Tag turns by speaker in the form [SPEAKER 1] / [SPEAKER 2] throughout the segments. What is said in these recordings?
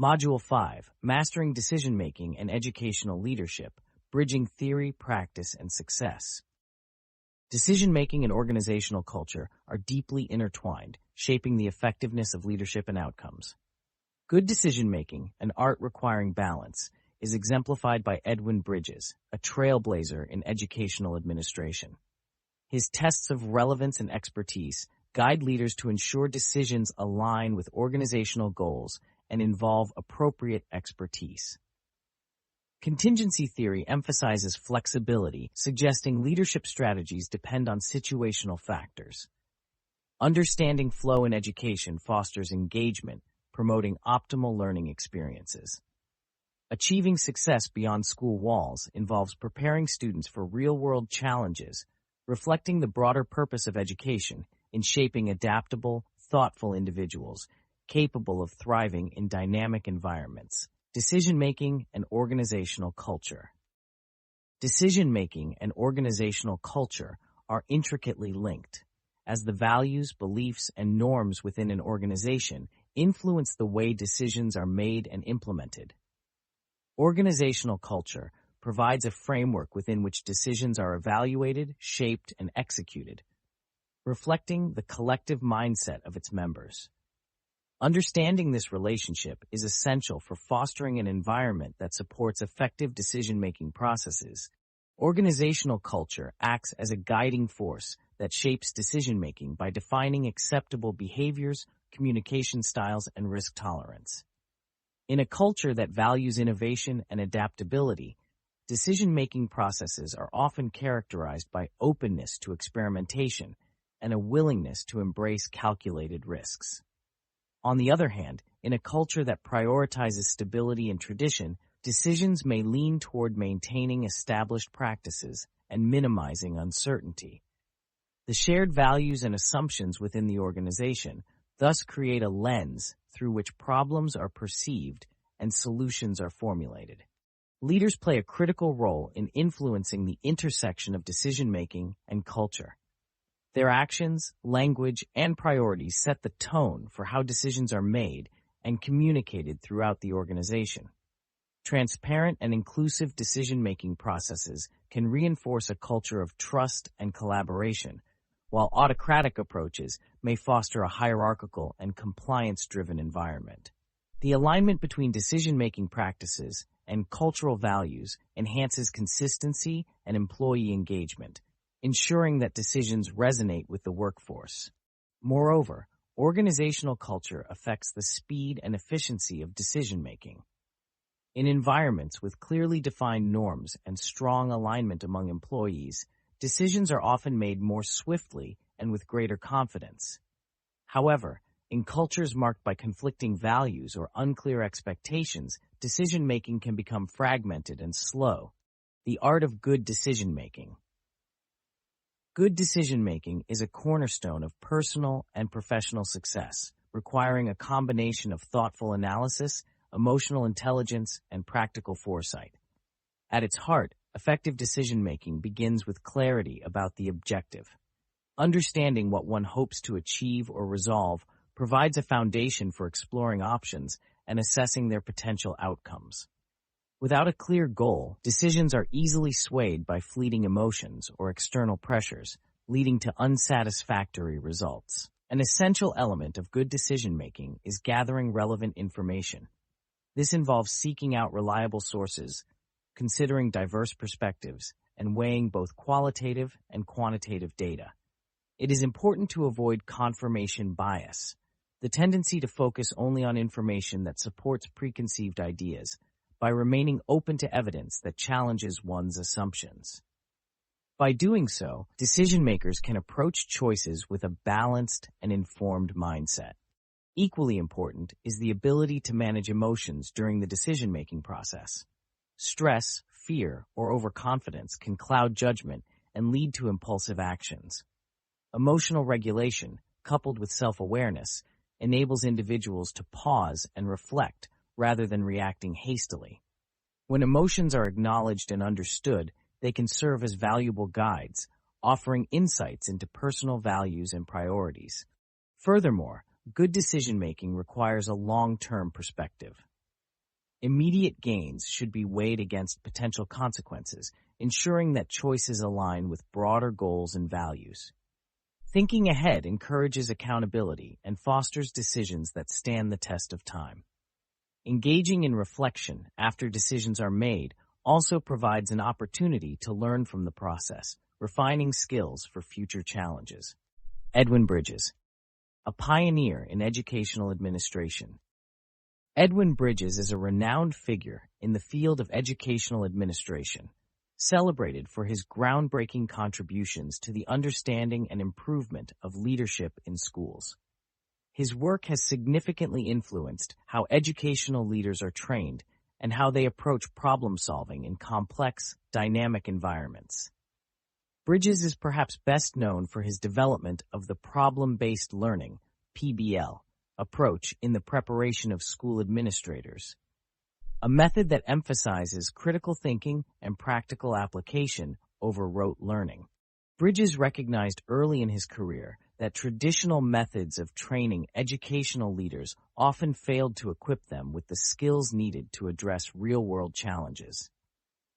[SPEAKER 1] Module 5, Mastering Decision-Making and Educational Leadership, Bridging Theory, Practice, and Success. Decision-making and organizational culture are deeply intertwined, shaping the effectiveness of leadership and outcomes. Good decision-making, an art requiring balance, is exemplified by Edwin Bridges, a trailblazer in educational administration. His tests of relevance and expertise guide leaders to ensure decisions align with organizational goals and involve appropriate expertise. Contingency theory emphasizes flexibility, suggesting leadership strategies depend on situational factors. Understanding flow in education fosters engagement, promoting optimal learning experiences. Achieving success beyond school walls involves preparing students for real-world challenges, reflecting the broader purpose of education in shaping adaptable, thoughtful individuals capable of thriving in dynamic environments. Decision-making and organizational culture. Decision-making and organizational culture are intricately linked, as the values, beliefs, and norms within an organization influence the way decisions are made and implemented. Organizational culture provides a framework within which decisions are evaluated, shaped, and executed, reflecting the collective mindset of its members. Understanding this relationship is essential for fostering an environment that supports effective decision-making processes. Organizational culture acts as a guiding force that shapes decision-making by defining acceptable behaviors, communication styles, and risk tolerance. In a culture that values innovation and adaptability, decision-making processes are often characterized by openness to experimentation and a willingness to embrace calculated risks. On the other hand, in a culture that prioritizes stability and tradition, decisions may lean toward maintaining established practices and minimizing uncertainty. The shared values and assumptions within the organization thus create a lens through which problems are perceived and solutions are formulated. Leaders play a critical role in influencing the intersection of decision-making and culture. Their actions, language, and priorities set the tone for how decisions are made and communicated throughout the organization. Transparent and inclusive decision-making processes can reinforce a culture of trust and collaboration, while autocratic approaches may foster a hierarchical and compliance-driven environment. The alignment between decision-making practices and cultural values enhances consistency and employee engagement, ensuring that decisions resonate with the workforce. Moreover, organizational culture affects the speed and efficiency of decision-making. In environments with clearly defined norms and strong alignment among employees, decisions are often made more swiftly and with greater confidence. However, in cultures marked by conflicting values or unclear expectations, decision-making can become fragmented and slow. The art of good decision-making. Good decision-making is a cornerstone of personal and professional success, requiring a combination of thoughtful analysis, emotional intelligence, and practical foresight. At its heart, effective decision-making begins with clarity about the objective. Understanding what one hopes to achieve or resolve provides a foundation for exploring options and assessing their potential outcomes. Without a clear goal, decisions are easily swayed by fleeting emotions or external pressures, leading to unsatisfactory results. An essential element of good decision-making is gathering relevant information. This involves seeking out reliable sources, considering diverse perspectives, and weighing both qualitative and quantitative data. It is important to avoid confirmation bias, the tendency to focus only on information that supports preconceived ideas, by remaining open to evidence that challenges one's assumptions. By doing so, decision-makers can approach choices with a balanced and informed mindset. Equally important is the ability to manage emotions during the decision-making process. Stress, fear, or overconfidence can cloud judgment and lead to impulsive actions. Emotional regulation, coupled with self-awareness, enables individuals to pause and reflect rather than reacting hastily. When emotions are acknowledged and understood, they can serve as valuable guides, offering insights into personal values and priorities. Furthermore, good decision-making requires a long-term perspective. Immediate gains should be weighed against potential consequences, ensuring that choices align with broader goals and values. Thinking ahead encourages accountability and fosters decisions that stand the test of time. Engaging in reflection after decisions are made also provides an opportunity to learn from the process, refining skills for future challenges. Edwin Bridges, a pioneer in educational administration. Edwin Bridges is a renowned figure in the field of educational administration, celebrated for his groundbreaking contributions to the understanding and improvement of leadership in schools. His work has significantly influenced how educational leaders are trained and how they approach problem-solving in complex, dynamic environments. Bridges is perhaps best known for his development of the problem-based learning, PBL, approach in the preparation of school administrators, a method that emphasizes critical thinking and practical application over rote learning. Bridges recognized early in his career that traditional methods of training educational leaders often failed to equip them with the skills needed to address real-world challenges.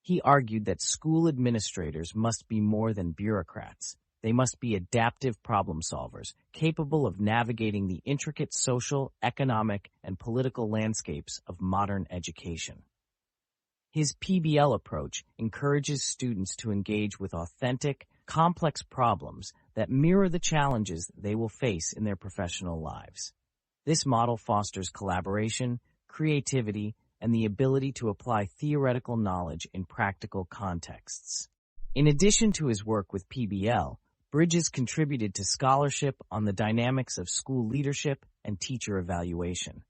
[SPEAKER 1] He argued that school administrators must be more than bureaucrats. They must be adaptive problem solvers, capable of navigating the intricate social, economic, and political landscapes of modern education. His PBL approach encourages students to engage with authentic, complex problems that mirror the challenges they will face in their professional lives. This model fosters collaboration, creativity, and the ability to apply theoretical knowledge in practical contexts. In addition to his work with PBL, Bridges contributed to scholarship on the dynamics of school leadership and teacher evaluation.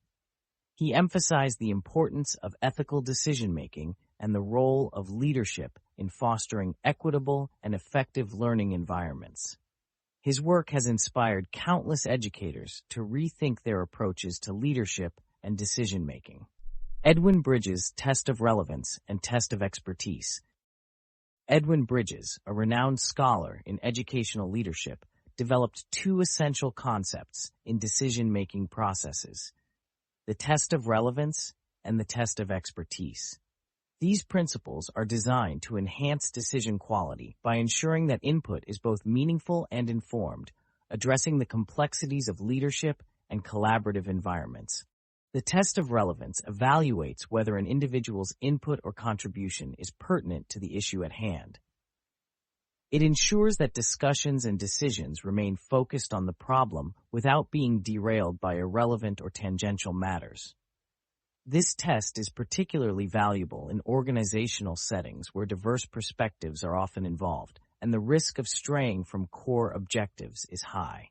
[SPEAKER 1] He emphasized the importance of ethical decision-making and the role of leadership in fostering equitable and effective learning environments. His work has inspired countless educators to rethink their approaches to leadership and decision-making. Edwin Bridges' Test of Relevance and Test of Expertise. Edwin Bridges, a renowned scholar in educational leadership, developed two essential concepts in decision-making processes: the test of relevance and the test of expertise. These principles are designed to enhance decision quality by ensuring that input is both meaningful and informed, addressing the complexities of leadership and collaborative environments. The test of relevance evaluates whether an individual's input or contribution is pertinent to the issue at hand. It ensures that discussions and decisions remain focused on the problem without being derailed by irrelevant or tangential matters. This test is particularly valuable in organizational settings where diverse perspectives are often involved, and the risk of straying from core objectives is high.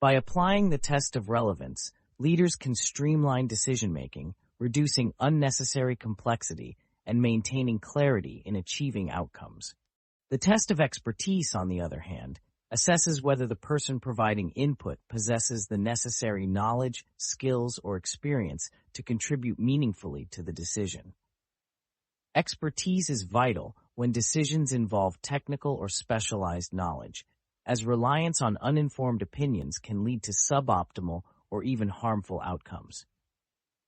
[SPEAKER 1] By applying the test of relevance, leaders can streamline decision-making, reducing unnecessary complexity, and maintaining clarity in achieving outcomes. The test of expertise, on the other hand, assesses whether the person providing input possesses the necessary knowledge, skills, or experience to contribute meaningfully to the decision. Expertise is vital when decisions involve technical or specialized knowledge, as reliance on uninformed opinions can lead to suboptimal or even harmful outcomes.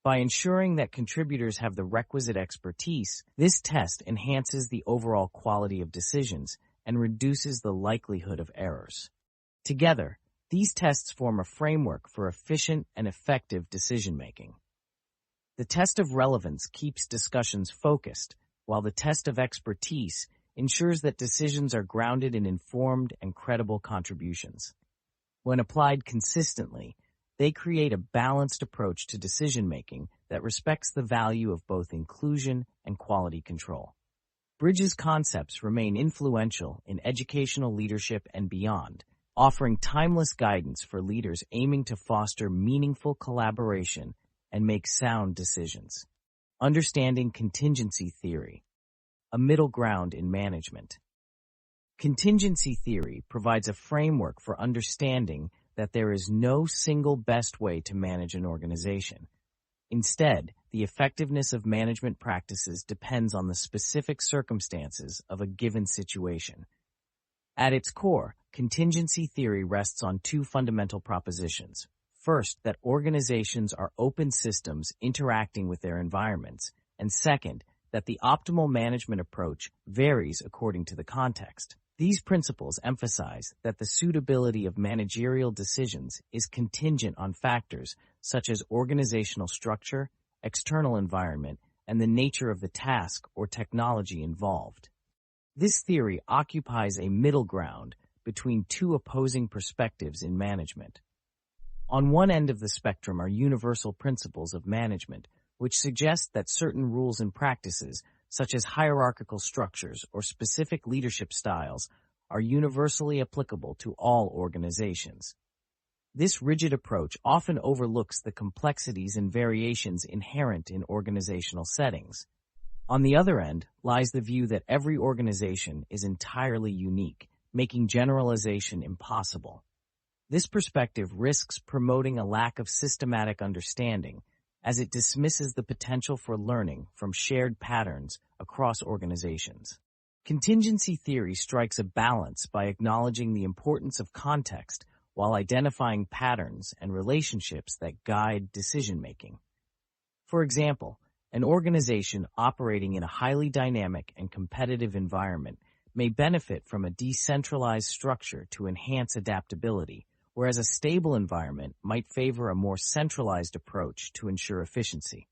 [SPEAKER 1] By ensuring that contributors have the requisite expertise, this test enhances the overall quality of decisions and reduces the likelihood of errors. Together, these tests form a framework for efficient and effective decision-making. The test of relevance keeps discussions focused, while the test of expertise ensures that decisions are grounded in informed and credible contributions. When applied consistently, they create a balanced approach to decision-making that respects the value of both inclusion and quality control. Bridges' concepts remain influential in educational leadership and beyond, offering timeless guidance for leaders aiming to foster meaningful collaboration and make sound decisions. Understanding contingency theory, a middle ground in management. Contingency theory provides a framework for understanding that there is no single best way to manage an organization. Instead, the effectiveness of management practices depends on the specific circumstances of a given situation. At its core, contingency theory rests on two fundamental propositions. First, that organizations are open systems interacting with their environments, and second, that the optimal management approach varies according to the context. These principles emphasize that the suitability of managerial decisions is contingent on factors such as organizational structure, external environment, and the nature of the task or technology involved. This theory occupies a middle ground between two opposing perspectives in management. On one end of the spectrum are universal principles of management, which suggest that certain rules and practices, such as hierarchical structures or specific leadership styles, are universally applicable to all organizations. This rigid approach often overlooks the complexities and variations inherent in organizational settings. On the other end lies the view that every organization is entirely unique, making generalization impossible. This perspective risks promoting a lack of systematic understanding, as it dismisses the potential for learning from shared patterns across organizations. Contingency theory strikes a balance by acknowledging the importance of context while identifying patterns and relationships that guide decision-making. For example, an organization operating in a highly dynamic and competitive environment may benefit from a decentralized structure to enhance adaptability, whereas a stable environment might favor a more centralized approach to ensure efficiency.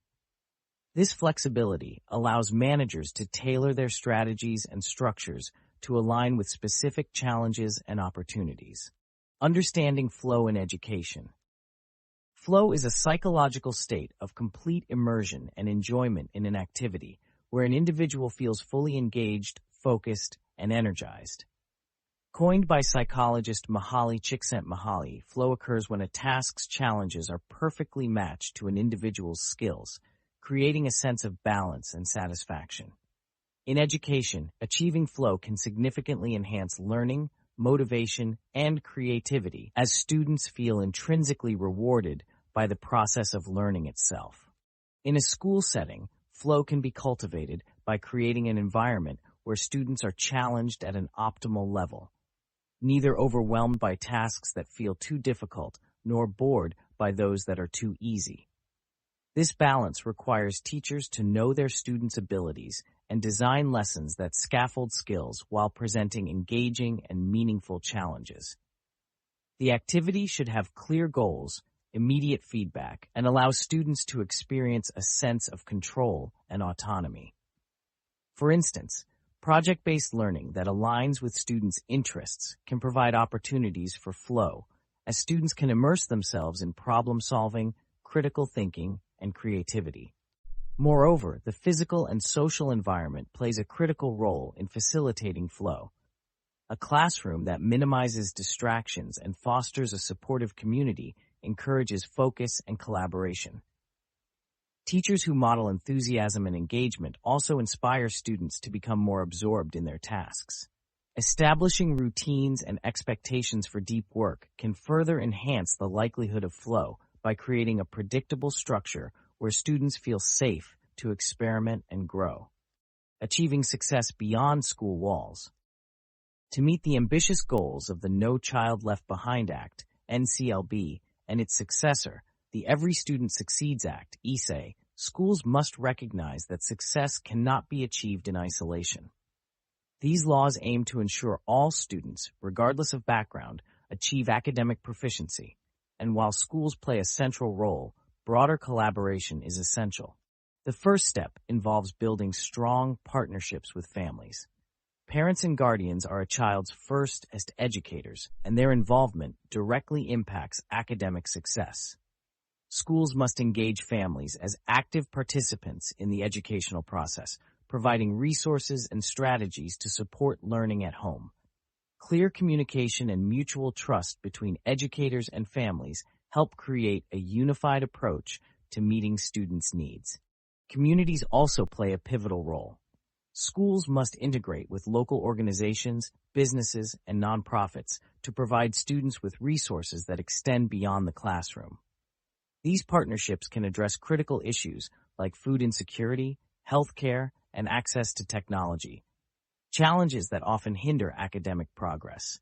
[SPEAKER 1] This flexibility allows managers to tailor their strategies and structures to align with specific challenges and opportunities. Understanding flow in education. Flow is a psychological state of complete immersion and enjoyment in an activity where an individual feels fully engaged, focused, and energized. Coined by psychologist Mihaly Csikszentmihalyi, flow occurs when a task's challenges are perfectly matched to an individual's skills, creating a sense of balance and satisfaction. In education, achieving flow can significantly enhance learning, motivation, and creativity as students feel intrinsically rewarded by the process of learning itself. In a school setting, flow can be cultivated by creating an environment where students are challenged at an optimal level, neither overwhelmed by tasks that feel too difficult nor bored by those that are too easy. This balance requires teachers to know their students' abilities and design lessons that scaffold skills while presenting engaging and meaningful challenges. The activity should have clear goals, immediate feedback, and allow students to experience a sense of control and autonomy. For instance, project-based learning that aligns with students' interests can provide opportunities for flow, as students can immerse themselves in problem-solving, critical thinking, and creativity. Moreover, the physical and social environment plays a critical role in facilitating flow. A classroom that minimizes distractions and fosters a supportive community encourages focus and collaboration. Teachers who model enthusiasm and engagement also inspire students to become more absorbed in their tasks. Establishing routines and expectations for deep work can further enhance the likelihood of flow by creating a predictable structure where students feel safe to experiment and grow. Achieving success beyond school walls. To meet the ambitious goals of the No Child Left Behind Act, NCLB, and its successor, the Every Student Succeeds Act, ESE, schools must recognize that success cannot be achieved in isolation. These laws aim to ensure all students, regardless of background, achieve academic proficiency, and while schools play a central role, broader collaboration is essential. The first step involves building strong partnerships with families. Parents and guardians are a child's first as educators, and their involvement directly impacts academic success. Schools must engage families as active participants in the educational process, providing resources and strategies to support learning at home. Clear communication and mutual trust between educators and families help create a unified approach to meeting students' needs. Communities also play a pivotal role. Schools must integrate with local organizations, businesses, and nonprofits to provide students with resources that extend beyond the classroom. These partnerships can address critical issues like food insecurity, healthcare, and access to technology, challenges that often hinder academic progress.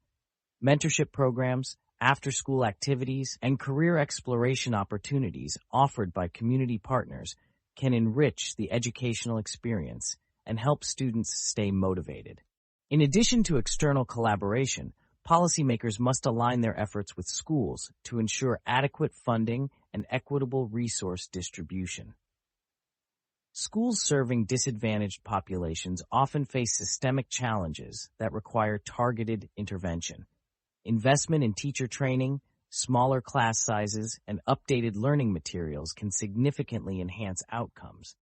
[SPEAKER 1] Mentorship programs, after-school activities, and career exploration opportunities offered by community partners can enrich the educational experience and help students stay motivated. In addition to external collaboration, policymakers must align their efforts with schools to ensure adequate funding and equitable resource distribution. Schools serving disadvantaged populations often face systemic challenges that require targeted intervention. Investment in teacher training, smaller class sizes, and updated learning materials can significantly enhance outcomes.